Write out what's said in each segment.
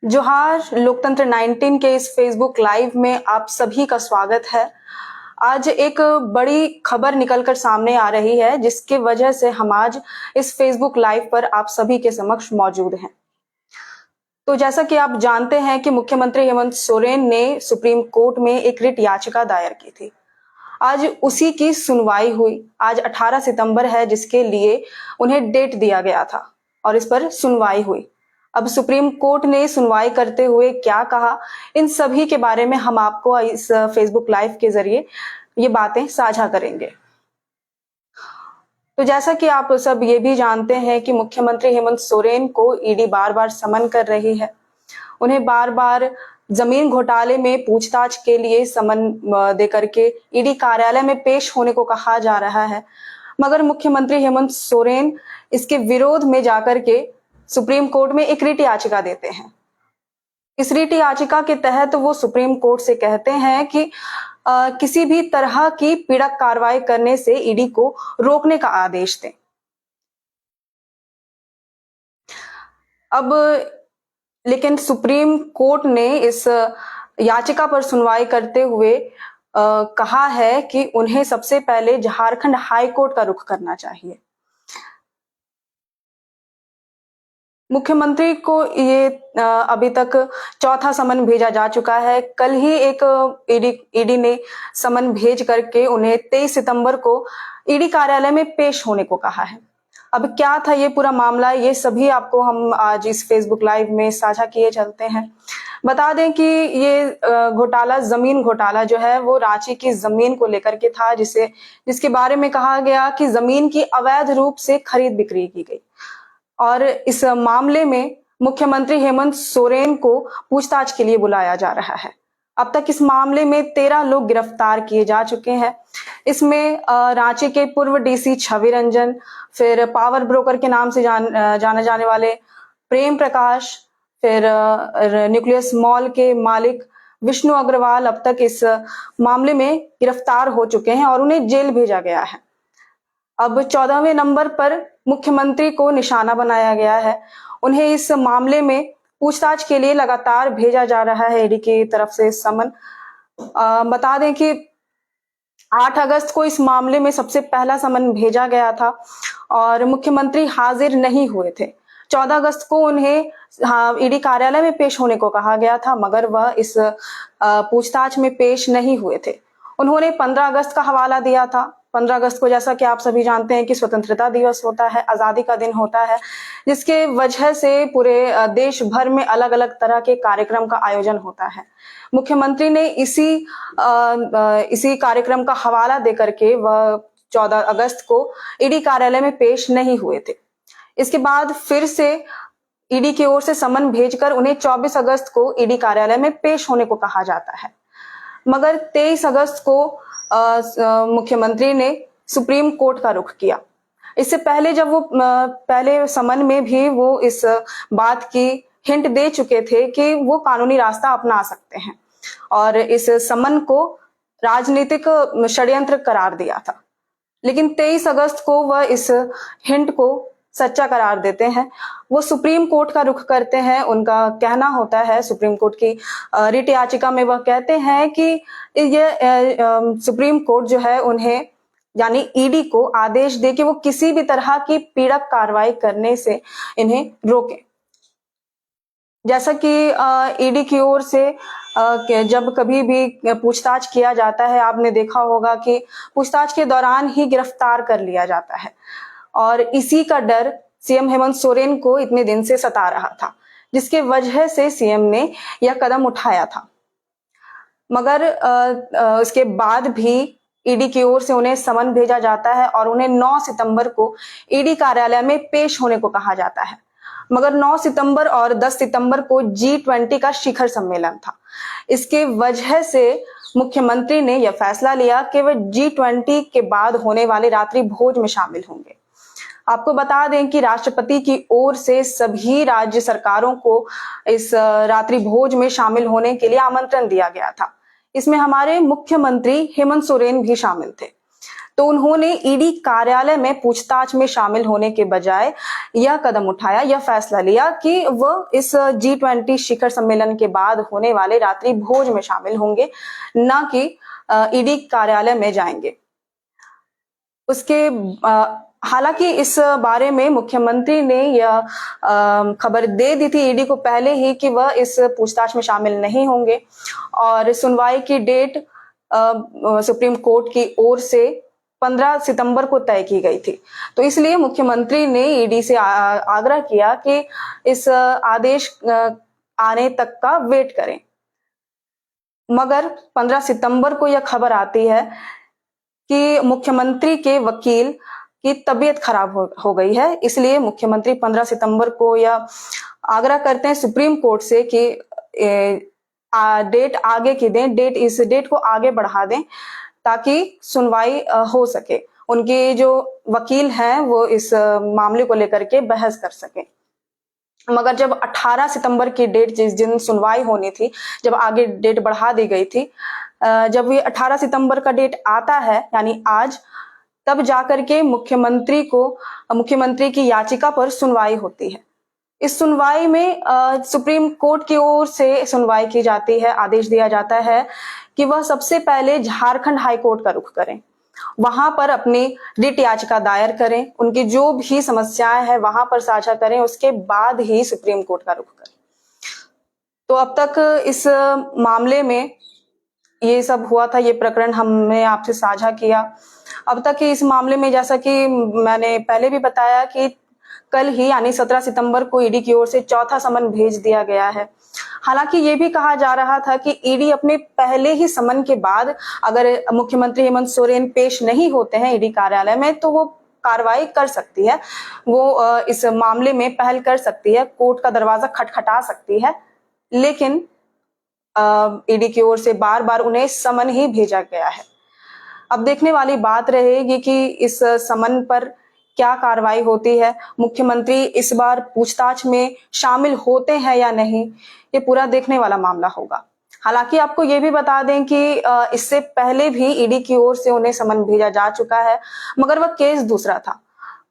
जोहार लोकतंत्र 19 के इस फेसबुक लाइव में आप सभी का स्वागत है। आज एक बड़ी खबर निकलकर सामने आ रही है जिसकी वजह से हम आज इस फेसबुक लाइव पर आप सभी के समक्ष मौजूद हैं। तो जैसा कि आप जानते हैं कि मुख्यमंत्री हेमंत सोरेन ने सुप्रीम कोर्ट में एक रिट याचिका दायर की थी। आज उसी की सुनवाई हुई। आज 18 सितंबर है जिसके लिए उन्हें डेट दिया गया था और इस पर सुनवाई हुई। अब सुप्रीम कोर्ट ने सुनवाई करते हुए क्या कहा, इन सभी के बारे में हम आपको इस फेसबुक लाइव के जरिए ये बातें साझा करेंगे। तो जैसा कि आप सब ये भी जानते हैं कि मुख्यमंत्री हेमंत सोरेन को ईडी बार बार समन कर रही है। उन्हें बार बार जमीन घोटाले में पूछताछ के लिए समन देकर के ईडी कार्यालय में पेश होने को कहा जा रहा है, मगर मुख्यमंत्री हेमंत सोरेन इसके विरोध में जाकर के सुप्रीम कोर्ट में एक रिट याचिका देते हैं। इस रिट याचिका के तहत वो सुप्रीम कोर्ट से कहते हैं कि किसी भी तरह की पीड़क कार्रवाई करने से ईडी को रोकने का आदेश दें। अब लेकिन सुप्रीम कोर्ट ने इस याचिका पर सुनवाई करते हुए कहा है कि उन्हें सबसे पहले झारखंड हाई कोर्ट का रुख करना चाहिए। मुख्यमंत्री को ये अभी तक चौथा समन भेजा जा चुका है। कल ही एक ईडी ने समन भेज करके उन्हें 23 सितंबर को ईडी कार्यालय में पेश होने को कहा है। अब क्या था ये पूरा मामला, ये सभी आपको हम आज इस फेसबुक लाइव में साझा किए चलते हैं। बता दें कि ये घोटाला, जमीन घोटाला जो है वो रांची की जमीन को लेकर के था, जिसके बारे में कहा गया कि जमीन की अवैध रूप से खरीद बिक्री की गई और इस मामले में मुख्यमंत्री हेमंत सोरेन को पूछताछ के लिए बुलाया जा रहा है। अब तक इस मामले में 13 लोग गिरफ्तार किए जा चुके हैं। इसमें रांची के पूर्व डीसी छवि रंजन, फिर पावर ब्रोकर के नाम से जाने जाने वाले प्रेम प्रकाश, फिर न्यूक्लियस मॉल के मालिक विष्णु अग्रवाल अब तक इस मामले में गिरफ्तार हो चुके हैं और उन्हें जेल भेजा गया है। अब 14वें नंबर पर मुख्यमंत्री को निशाना बनाया गया है। उन्हें इस मामले में पूछताछ के लिए लगातार भेजा जा रहा है ईडी की तरफ से समन। बता दें कि 8 अगस्त को इस मामले में सबसे पहला समन भेजा गया था और मुख्यमंत्री हाजिर नहीं हुए थे। 14 अगस्त को उन्हें ईडी कार्यालय में पेश होने को कहा गया था, मगर वह इस पूछताछ में पेश नहीं हुए थे। उन्होंने 15 अगस्त का हवाला दिया था। 15 अगस्त को जैसा कि आप सभी जानते हैं कि स्वतंत्रता दिवस होता है, आजादी का दिन होता है, जिसके वजह से पूरे देश भर में अलग अलग तरह के कार्यक्रम का आयोजन होता है। मुख्यमंत्री ने इसी कार्यक्रम का हवाला देकर के वह 14 अगस्त को ईडी कार्यालय में पेश नहीं हुए थे। इसके बाद फिर से ईडी की ओर से समन भेजकर उन्हें 24 अगस्त को ईडी कार्यालय में पेश होने को कहा जाता है, मगर 23 अगस्त को मुख्यमंत्री ने सुप्रीम कोर्ट का रुख किया। इससे पहले जब वो पहले समन में भी वो इस बात की हिंट दे चुके थे कि वो कानूनी रास्ता अपना सकते हैं और इस समन को राजनीतिक षड्यंत्र करार दिया था। लेकिन 23 अगस्त को वह इस हिंट को सच्चा करार देते हैं। वो सुप्रीम कोर्ट का रुख करते हैं। उनका कहना होता है, सुप्रीम कोर्ट की रिट याचिका में वह कहते हैं कि ये सुप्रीम कोर्ट जो है उन्हें यानी ईडी को आदेश दे कि वो किसी भी तरह की पीड़क कार्रवाई करने से इन्हें रोके। जैसा कि ईडी की ओर से जब कभी भी पूछताछ किया जाता है, आपने देखा होगा कि पूछताछ के दौरान ही गिरफ्तार कर लिया जाता है और इसी का डर सीएम हेमंत सोरेन को इतने दिन से सता रहा था, जिसके वजह से सीएम ने यह कदम उठाया था। मगर उसके बाद भी ईडी की ओर से उन्हें समन भेजा जाता है और उन्हें 9 सितंबर को ईडी कार्यालय में पेश होने को कहा जाता है। मगर 9 सितंबर और 10 सितंबर को G20 का शिखर सम्मेलन था। इसके वजह से मुख्यमंत्री ने यह फैसला लिया कि वह G20 के बाद होने वाले रात्रि भोज में शामिल होंगे। आपको बता दें कि राष्ट्रपति की ओर से सभी राज्य सरकारों को इस रात्रि भोज में शामिल होने के लिए आमंत्रण दिया गया था। इसमें हमारे मुख्यमंत्री हेमंत सोरेन भी शामिल थे। तो उन्होंने ईडी कार्यालय में पूछताछ में शामिल होने के बजाय यह कदम उठाया, यह फैसला लिया कि वह इस G20 शिखर सम्मेलन के बाद होने वाले रात्रि भोज में शामिल होंगे, न कि ईडी कार्यालय में जाएंगे। उसके हालांकि इस बारे में मुख्यमंत्री ने यह खबर दे दी थी ईडी को पहले ही कि वह इस पूछताछ में शामिल नहीं होंगे, और सुनवाई की डेट सुप्रीम कोर्ट की ओर से 15 सितंबर को तय की गई थी। तो इसलिए मुख्यमंत्री ने ईडी से आग्रह किया कि इस आदेश आने तक का वेट करें। मगर 15 सितंबर को यह खबर आती है कि मुख्यमंत्री के वकील की तबीयत खराब हो गई है, इसलिए मुख्यमंत्री 15 सितंबर को यह आग्रह करते हैं सुप्रीम कोर्ट से कि डेट आगे की दें, इस डेट को आगे बढ़ा दें ताकि सुनवाई हो सके। उनके जो वकील हैं वो इस मामले को लेकर के बहस कर सके। मगर जब 18 सितंबर की डेट, जिस दिन सुनवाई होनी थी, जब आगे डेट बढ़ा दी गई थी, जब ये 18 सितंबर का डेट आता है यानी आज, तब जाकर के मुख्यमंत्री की याचिका पर सुनवाई होती है। इस सुनवाई में सुप्रीम कोर्ट की ओर से सुनवाई की जाती है। आदेश दिया जाता है कि वह सबसे पहले झारखंड हाई कोर्ट का रुख करें, वहां पर अपनी रिट याचिका दायर करें, उनकी जो भी समस्याएं हैं वहां पर साझा करें, उसके बाद ही सुप्रीम कोर्ट का रुख करें। तो अब तक इस मामले में ये सब हुआ था, ये प्रकरण हमने आपसे साझा किया। अब तक इस मामले में, जैसा कि मैंने पहले भी बताया, कि कल ही यानी 17 सितंबर को ईडी की ओर से चौथा समन भेज दिया गया है। हालांकि ये भी कहा जा रहा था कि ईडी अपने पहले ही समन के बाद अगर मुख्यमंत्री हेमंत सोरेन पेश नहीं होते हैं ईडी कार्यालय में तो वो कार्रवाई कर सकती है, वो इस मामले में पहल कर सकती है, कोर्ट का दरवाजा खटखटा सकती है। लेकिन ईडी की ओर से बार बार उन्हें समन ही भेजा गया है। अब देखने वाली बात रहेगी कि इस समन पर क्या कार्रवाई होती है, मुख्यमंत्री इस बार पूछताछ में शामिल होते हैं या नहीं, ये पूरा देखने वाला मामला होगा। हालांकि आपको ये भी बता दें कि इससे पहले भी ईडी की ओर से उन्हें समन भेजा जा चुका है, मगर वह केस दूसरा था।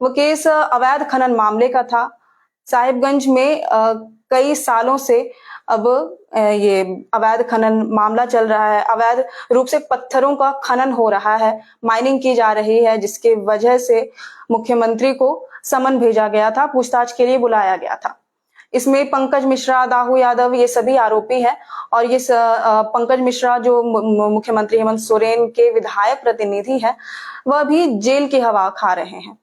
वह केस अवैध खनन मामले का था। साहिबगंज में कई सालों से अब ये अवैध खनन मामला चल रहा है। अवैध रूप से पत्थरों का खनन हो रहा है, माइनिंग की जा रही है, जिसके वजह से मुख्यमंत्री को समन भेजा गया था, पूछताछ के लिए बुलाया गया था। इसमें पंकज मिश्रा, दाहू यादव, ये सभी आरोपी हैं, और ये पंकज मिश्रा जो मुख्यमंत्री हेमंत सोरेन के विधायक प्रतिनिधि हैं, वह भी जेल की हवा खा रहे हैं।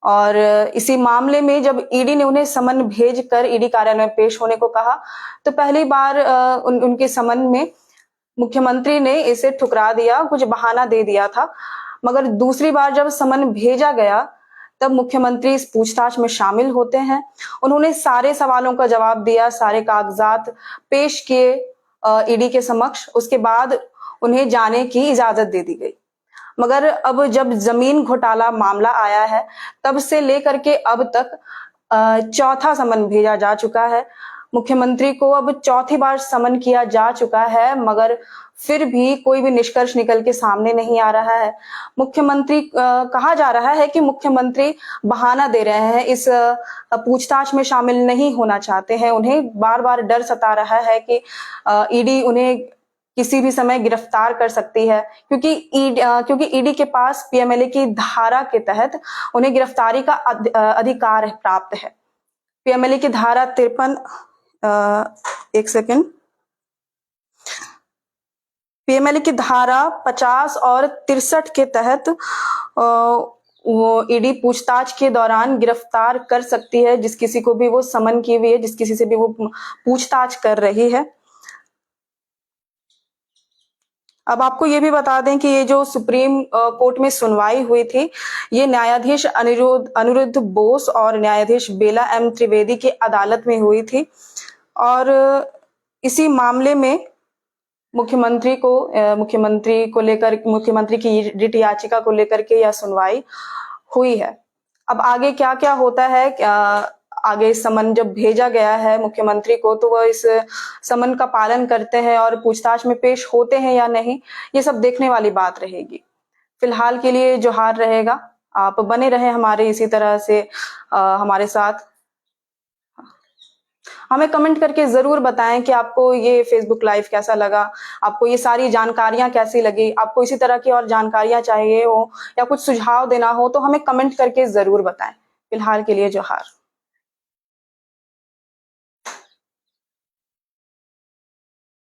और इसी मामले में जब ईडी ने उन्हें समन भेजकर ईडी कार्यालय में पेश होने को कहा, तो पहली बार उनके समन में मुख्यमंत्री ने इसे ठुकरा दिया, कुछ बहाना दे दिया था। मगर दूसरी बार जब समन भेजा गया तब मुख्यमंत्री इस पूछताछ में शामिल होते हैं। उन्होंने सारे सवालों का जवाब दिया, सारे कागजात पेश किए ईडी के समक्ष। उसके बाद उन्हें जाने की इजाजत दे दी गई। मगर अब जब जमीन घोटाला मामला आया है, तब से लेकर के अब तक चौथा समन भेजा जा चुका है। मुख्यमंत्री को अब चौथी बार समन किया जा चुका है, मगर फिर भी कोई भी निष्कर्ष निकल के सामने नहीं आ रहा है। मुख्यमंत्री कहा जा रहा है कि मुख्यमंत्री बहाना दे रहे हैं, इस पूछताछ में शामिल नहीं होना चाहते हैं। उन्हें बार बार डर सता रहा है कि ईडी उन्हें किसी भी समय गिरफ्तार कर सकती है, क्योंकि ईडी के पास पीएमएलए की धारा के तहत उन्हें गिरफ्तारी का अधिकार प्राप्त है। पीएमएलए की धारा 53 एक सेकेंड, पीएमएलए की धारा 50 और 63 के तहत वो ईडी पूछताछ के दौरान गिरफ्तार कर सकती है जिस किसी को भी वो समन की हुई है, जिस किसी से भी वो पूछताछ कर रही है। अब आपको ये भी बता दें कि ये जो सुप्रीम कोर्ट में सुनवाई हुई थी, ये न्यायाधीश अनिरुद्ध बोस और न्यायाधीश बेला एम त्रिवेदी की अदालत में हुई थी। और इसी मामले में मुख्यमंत्री की रिट याचिका को लेकर के यह सुनवाई हुई है। अब आगे क्या क्या होता है, आगे समन जब भेजा गया है मुख्यमंत्री को, तो वह इस समन का पालन करते हैं और पूछताछ में पेश होते हैं या नहीं, ये सब देखने वाली बात रहेगी। फिलहाल के लिए जोहार रहेगा। आप बने रहे हमारे इसी तरह से हमारे साथ। हमें कमेंट करके जरूर बताएं कि आपको ये फेसबुक लाइव कैसा लगा, आपको ये सारी जानकारियां कैसी लगी, आपको इसी तरह की और जानकारियां चाहिए हो या कुछ सुझाव देना हो तो हमें कमेंट करके जरूर बताएं। फिलहाल के लिए जोहार।